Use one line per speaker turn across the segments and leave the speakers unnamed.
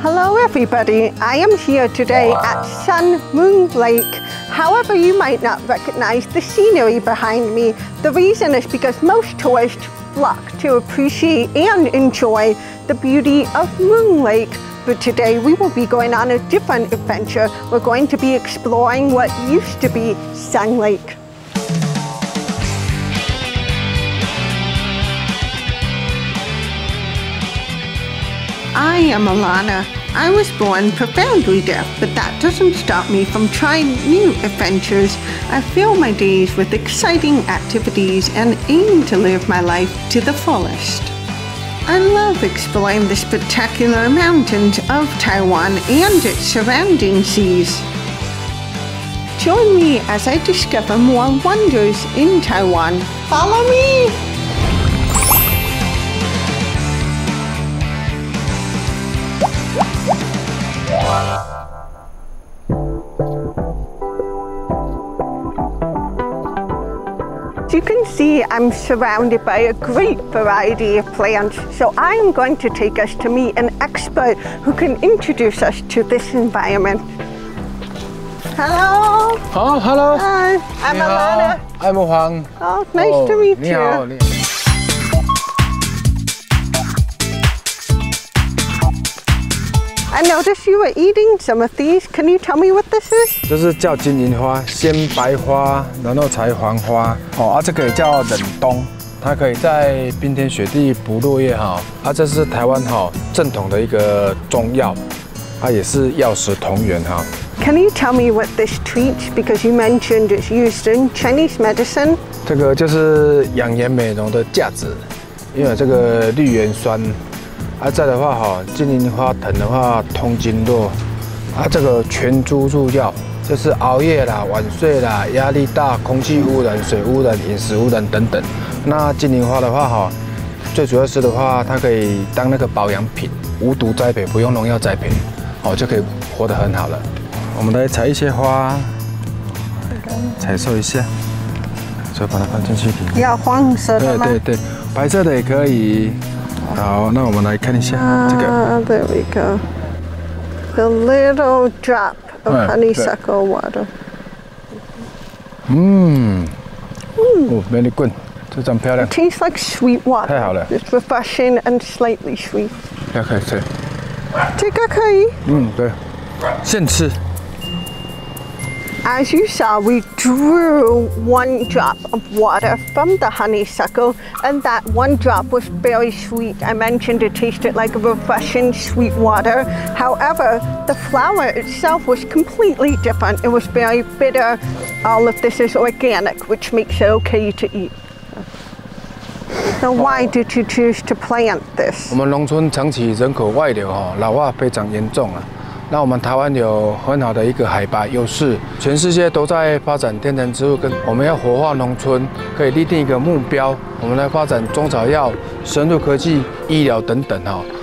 Hello everybody, I am here today at Sun Moon Lake. However, you might not recognize the scenery behind me. The reason is because most tourists flock to appreciate and enjoy the beauty of Moon Lake. But today we will be going on a different adventure. We're going to be exploring what used to be Sun Lake. I am Alana. I was born profoundly deaf, but that doesn't stop me from trying new adventures. I fill my days with exciting activities and aim to live my life to the fullest. I love exploring the spectacular mountains of Taiwan and its surrounding seas. Join me as I discover more wonders in Taiwan. Follow me! As you can see, I'm surrounded by a great variety of plants, so I'm going to take us to meet an expert who can introduce us to this environment. Hello.
Oh, hello.
Hi, I'm Alana.
I'm Huang.
Oh, nice to meet you. I noticed you were eating some of these. Can you tell me what this is?
这是叫金银花，先白花，然后才黄花。哦，这个也叫冷冬，它可以在冰天雪地不落叶哈。这是台湾正统的一个中药，它也是药食同源哈。
Can you tell me what this treats? Because you mentioned it's used in Chinese medicine.
这个就是养颜美容的价值，因为这个绿原酸。 再的话金银花藤的话通经络，这个全株入药，就是熬夜啦、晚睡啦、压力大、空气污染、水污染、饮食污染等等。那金银花的话最主要是的话，它可以当那个保养品，无毒栽培，不用农药栽培，就可以活得很好了。我们来采一些花，采收一下，就把它放进去里面。
要黄色的吗？
对对对，白色的也可以。 好，那我们来看一下这个。
There we go. The little drop of honeysuckle water.
哦 ，very good， 这张漂亮。
It tastes like sweet water.
太好了。
It's refreshing and slightly sweet.
这可以吃。
这个可以。
对，现吃。
As you saw, we drew one drop of water from the honeysuckle, and that one drop was very sweet. I mentioned it tasted like a refreshing sweet water. However, the flower itself was completely different. It was very bitter. All of this is organic, which makes it okay to eat. So why did you choose to plant this?
我们农村长期人口外流老化非常严重啊。 那我们台湾有很好的一个海拔优势，全世界都在发展天然植物，跟我们要活化农村，可以立定一个目标，我们来发展中草药、生物科技、医疗等等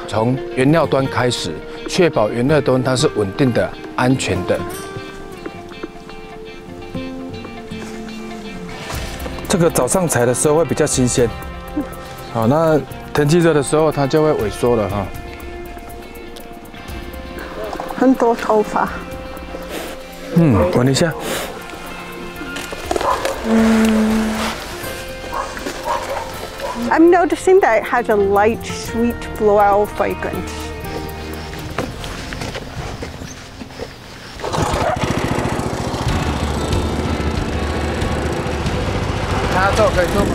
从原料端开始，确保原料端它是稳定的、安全的。这个早上采的时候会比较新鲜，好，那天气热的时候它就会萎缩了哈。
很多头发。
闻一下。
I'm noticing that it has a light, sweet floral fragrance.
他做可以做吗？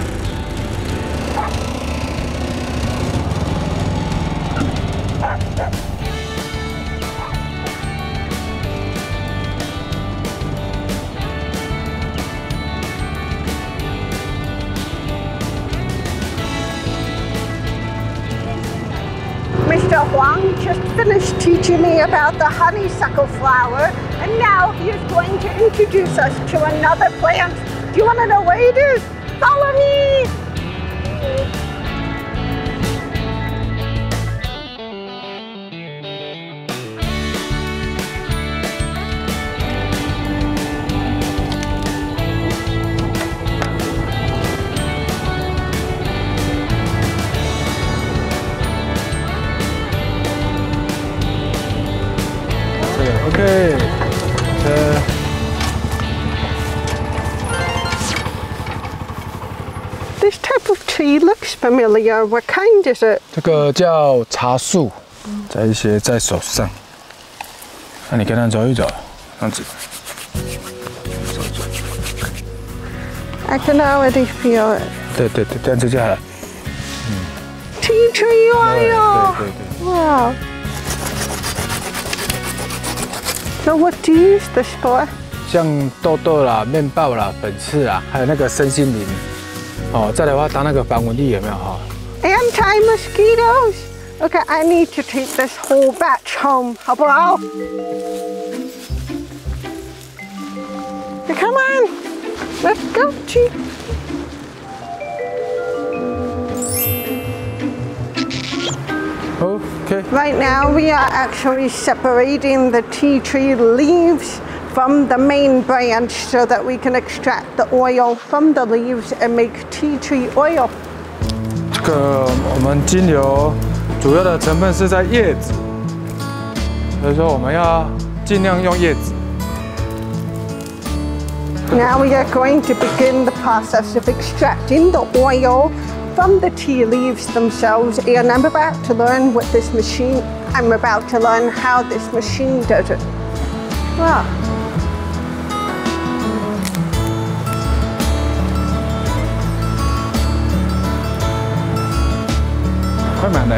Mr. Huang just finished teaching me about the honeysuckle flower, and now he is going to introduce us to another plant. Do you want to know what it is? Follow me! This type of tree looks familiar. What kind is it?
这个叫茶树，在一些在手上。那你跟它走一走，这样子。走走。
I can already feel it.
对对对，这样子就好了。
Tea tree oil.
对对对。
Wow. So what do you use this for?
像豆豆啦、面包啦、粉刺啦，还有那个身心灵。哦，再来的话当那个防蚊液有没有哈
？Anti-mosquitoes. Okay, I need to take this whole batch home. 好不好？ Come on, let's go, Chief.
Okay.
Right now we are actually separating the tea tree leaves from the main branch so that we can extract the oil from the leaves and make tea tree oil.
这个我们精油主要的成分是在叶子，所以说我们要尽量用叶子。
Now we are going to begin the process of extracting the oil from the tea leaves themselves, and I'm about to learn I'm about to learn how this machine does it. Wow.
快满了。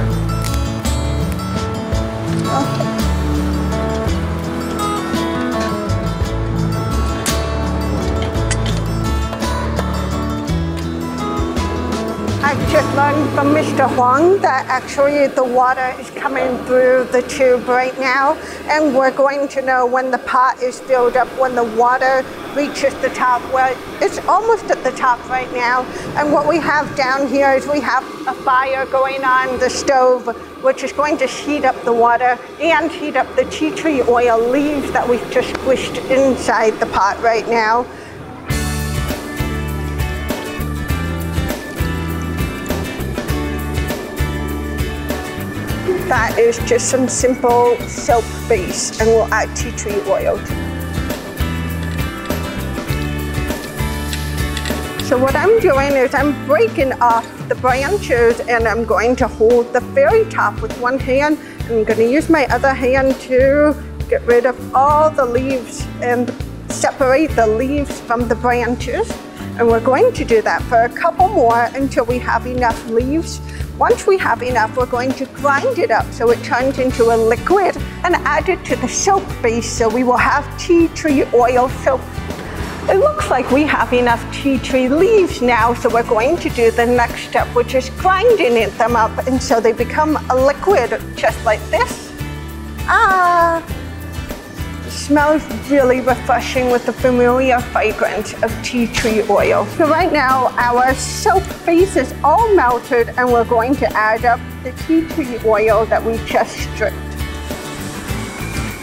I've just learned from Mr. Huang that actually the water is coming through the tube right now, and we're going to know when the pot is filled up when the water reaches the top. Well, it's almost at the top right now, and what we have down here is we have a fire going on the stove, which is going to heat up the water and heat up the tea tree oil leaves that we've just squished inside the pot right now. That is just some simple soap base, and we'll add tea tree oil to it. So what I'm doing is I'm breaking off the branches, and I'm going to hold the very top with one hand. I'm going to use my other hand to get rid of all the leaves and separate the leaves from the branches. And we're going to do that for a couple more until we have enough leaves. Once we have enough, we're going to grind it up so it turns into a liquid and add it to the soap base, so we will have tea tree oil soap. It looks like we have enough tea tree leaves now, so we're going to do the next step, which is grinding them up, and so they become a liquid just like this. It smells really refreshing with the familiar fragrance of tea tree oil. So right now our soap base is all melted, and we're going to add up the tea tree oil that we just stripped.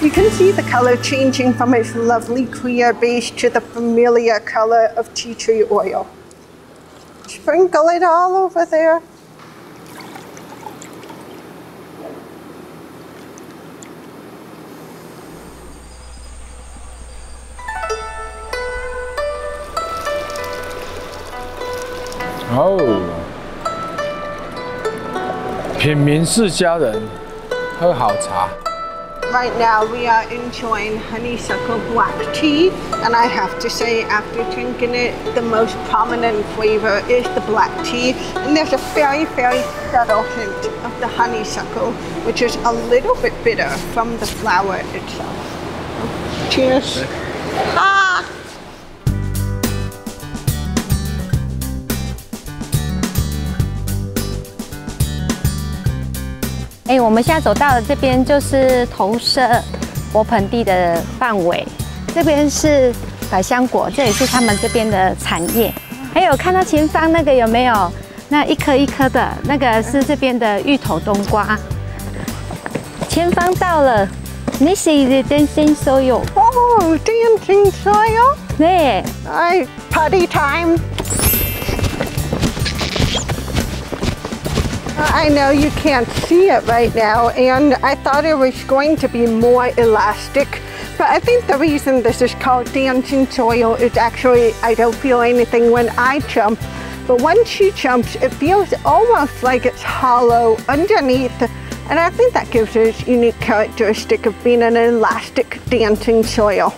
You can see the color changing from its lovely clear base to the familiar color of tea tree oil. Sprinkle it all over there.
Oh, 品茗世家人喝好茶。
Right now we are enjoying honeysuckle black tea, and I have to say, after drinking it, the most prominent flavor is the black tea, and there's a very, very subtle hint of the honeysuckle, which is a little bit bitter from the flower itself. Cheers. Ah!
我们现在走到的这边就是投射火盆地的范围，这边是百香果，这也是他们这边的产业。还有看到前方那个有没有？那一颗一颗的，那个是这边的芋头冬瓜。前方到了 ，This is the dancing soil.
Oh, dancing soil.
对，
Party time. I know you can't see it right now, and I thought it was going to be more elastic, but I think the reason this is called dancing soil is actually I don't feel anything when I jump, but when she jumps, it feels almost like it's hollow underneath. And I think that gives her its unique characteristic of being an elastic dancing soil.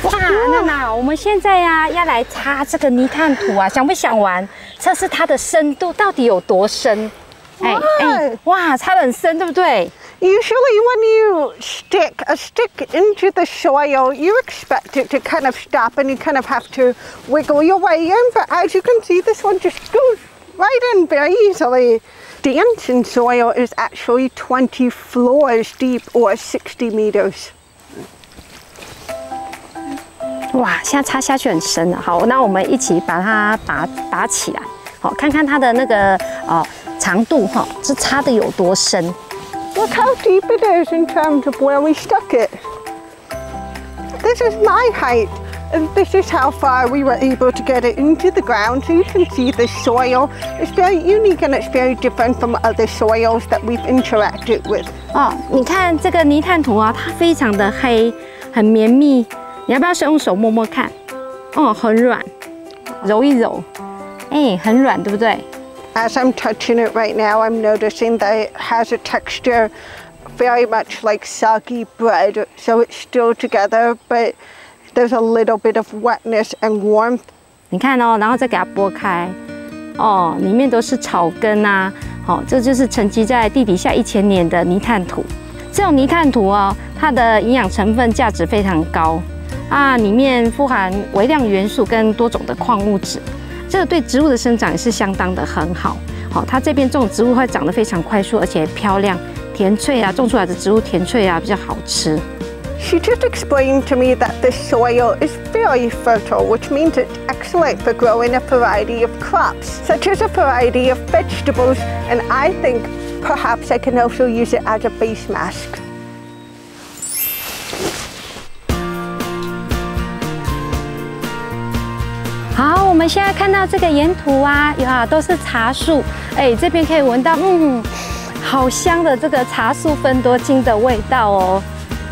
哇，娜娜，我们现在呀要来擦这个泥炭土啊，想不想玩？测试它的深度到底有多深？哇，擦得很深，对不对？
Usually when you stick a stick into the soil, you expect it to kind of stop and you kind of have to wiggle your way in. But as you can see, this one just goes right in very easily. Dancing soil is actually 20 floors deep or 60 meters.
哇，现在擦下去很深了。好，那我们一起把它拔起来，好，看看它的那个长度哈，是擦的有多深。
Look how deep it is in terms of where we stuck it. This is my height, and this is how far we were able to get it into the ground. So you can see the soil is very unique and it's very different from other soils that we've interacted with.
哦，你看这个泥炭土啊，它非常的黑，很绵密。你要不要用手摸摸看？哦，很软，揉一揉，哎，很软，对不对？
As I'm touching it right now, I'm noticing that it has a texture very much like soggy bread. So it's still together, but there's a little bit of wetness and warmth.
你看哦，然后再给它剥开，哦，里面都是草根啊，哦，这就是沉积在地底下1000年的泥炭土。这种泥炭土哦，它的营养成分价值非常高啊，里面富含微量元素跟多种的矿物质。 这个对植物的生长也是相当的很好，好，它这边种植物会长得非常快速，而且漂亮、甜脆啊，种出来的植物甜脆啊，比较好吃。
She just explained to me that the soil is very fertile, which means it's excellent for growing a variety of crops, such as a variety of vegetables, and I think perhaps I can also use it as a base mask.
好，我们现在看到这个沿途啊，都是茶树，哎，这边可以闻到，好香的这个茶树芬多精的味道哦。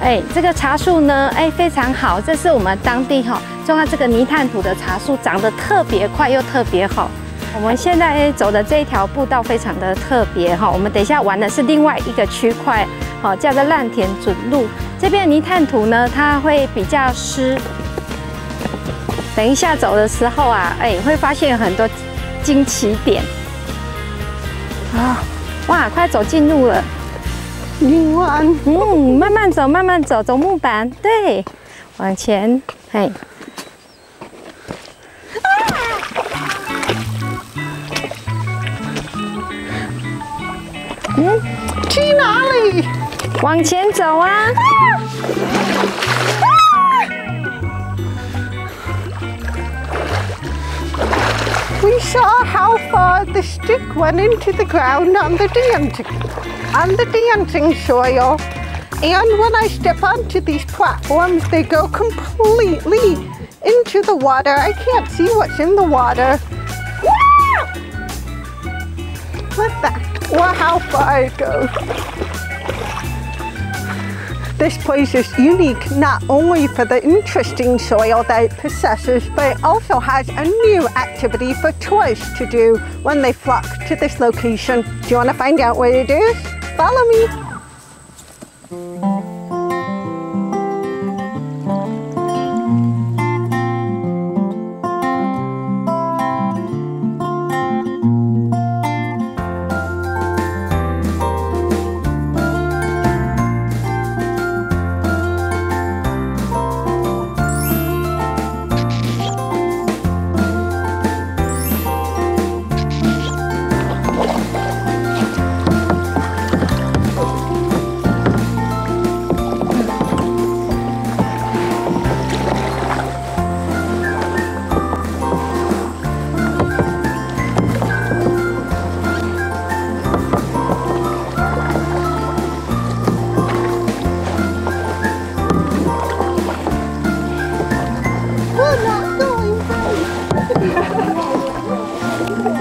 哎，这个茶树呢，哎，非常好，这是我们当地种在这个泥炭土的茶树，长得特别快又特别好。我们现在走的这一条步道非常的特别哈，我们等一下玩的是另外一个区块，好，叫做烂田准路。这边的泥炭土呢，它会比较湿。 等一下走的时候啊，哎，会发现有很多惊奇点啊！哇，快走近路了。慢慢走，慢慢走，走木板，对，往前，嘿。
去哪里？
往前走啊！
We saw how far the stick went into the ground on the dancing soil. And when I step onto these platforms, they go completely into the water. I can't see what's in the water. Look at that. Wow, how far it goes. This place is unique not only for the interesting soil that it possesses, but it also has a new activity for tourists to do when they flock to this location. Do you want to find out what it is? Follow me.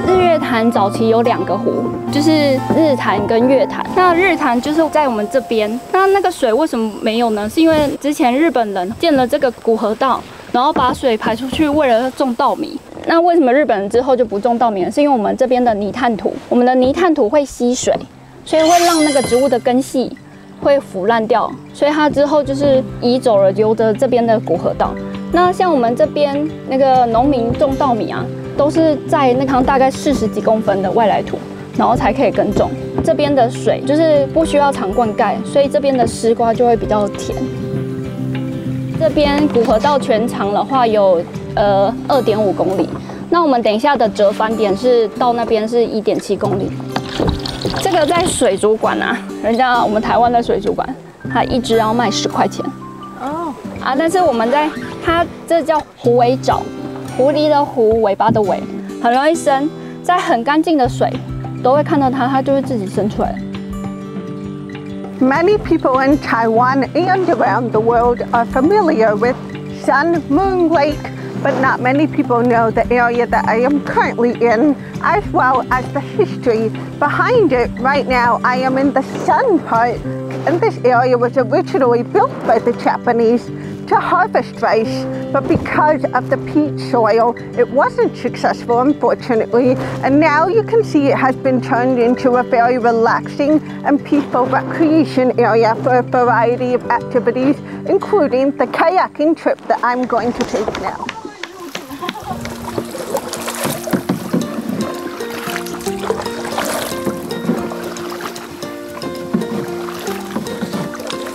日月潭早期有2个湖，就是日潭跟月潭。那日潭就是在我们这边，那个水为什么没有呢？是因为之前日本人建了这个古河道，然后把水排出去，为了种稻米。那为什么日本人之后就不种稻米了？是因为我们这边的泥炭土，我们的泥炭土会吸水，所以会让那个植物的根系会腐烂掉，所以它之后就是移走了，留着这边的古河道。那像我们这边那个农民种稻米啊，都是在那趟大概40几公分的外来土，然后才可以耕种。这边的水就是不需要常灌溉，所以这边的丝瓜就会比较甜。这边古河道全长的话有2.5公里，那我们等一下的折返点是到那边是1.7公里。这个在水族馆啊，人家我们台湾的水族馆，它一只要卖10块钱。哦。啊，但是我们在它这叫狐尾藻，狐狸的狐，尾巴的尾，很容易生，在很干净的水都会看到它，它就会自己生出来。
Many people in Taiwan and around the world are familiar with Sun Moon Lake, but not many people know the area that I am currently in, as well as the history behind it. Right now, I am in the sun part, and this area was originally built by the Japanese to harvest rice, but because of the peat soil, it wasn't successful, unfortunately, and now you can see it has been turned into a very relaxing and peaceful recreation area for a variety of activities, including the kayaking trip that I'm going to take now.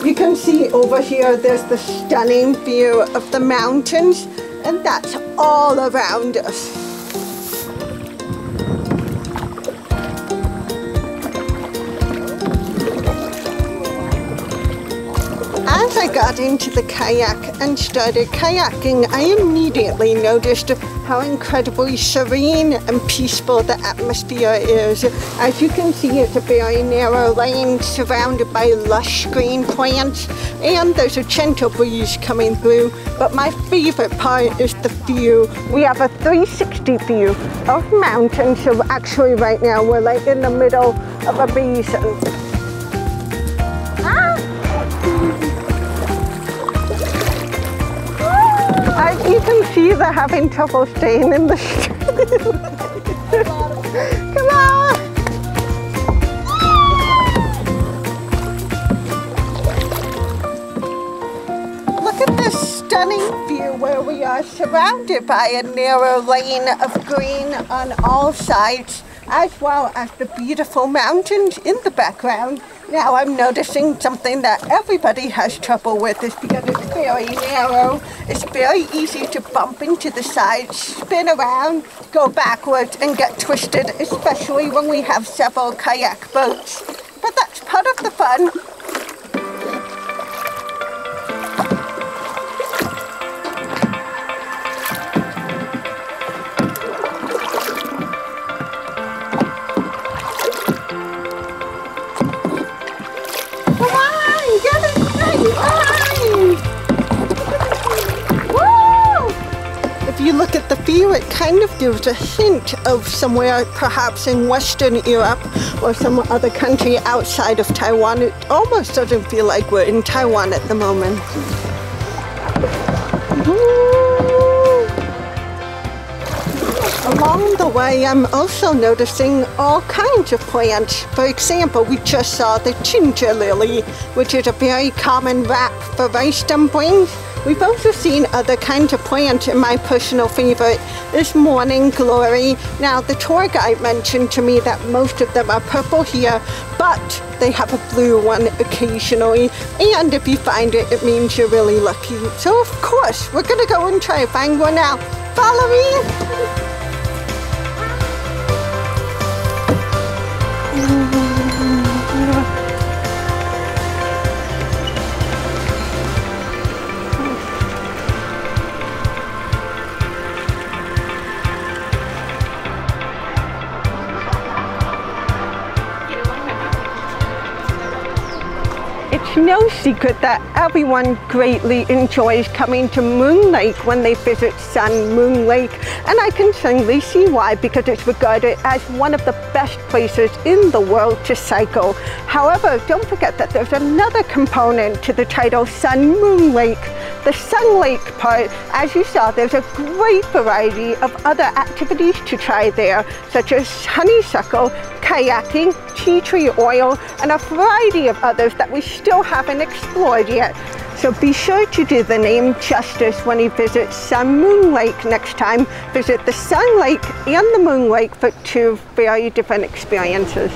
You can see over here, there's the stunning view of the mountains, and that's all around us. As I got into the kayak and started kayaking, I immediately noticed how incredibly serene and peaceful the atmosphere is. As you can see, it's a very narrow lane surrounded by lush green plants, and there's a gentle breeze coming through. But my favorite part is the view. We have a 360 view of mountains, so actually right now we're like in the middle of a basin. As you can see, they're having trouble staying in the stream. Come on! Look at this stunning view where we are surrounded by a narrow lane of green on all sides, as well as the beautiful mountains in the background. Now I'm noticing something that everybody has trouble with is because it's very narrow. It's very easy to bump into the sides, spin around, go backwards, and get twisted, especially when we have several kayak boats. But that's part of the fun. If you look at the view, it kind of gives a hint of somewhere perhaps in Western Europe or some other country outside of Taiwan. It almost doesn't feel like we're in Taiwan at the moment. Along the way, I'm also noticing all kinds of plants. For example, we just saw the ginger lily, which is a very common wrap for rice dumplings. We've also seen other kinds of plants, and my personal favorite is morning glory. Now, the tour guide mentioned to me that most of them are purple here, but they have a blue one occasionally, and if you find it, it means you're really lucky. So, of course, we're gonna go and try to find one now. Follow me! It's It's no secret that everyone greatly enjoys coming to Moon Lake when they visit Sun Moon Lake, and I can certainly see why, because it's regarded as one of the best places in the world to cycle. However, don't forget that there's another component to the title Sun Moon Lake. The Sun Lake part, as you saw, there's a great variety of other activities to try there, such as honeysuckle, kayaking, tea tree oil, and a variety of others that we still haven't explored yet. So be sure to do the name justice when you visit Sun Moon Lake next time. Visit the Sun Lake and the Moon Lake for two very different experiences.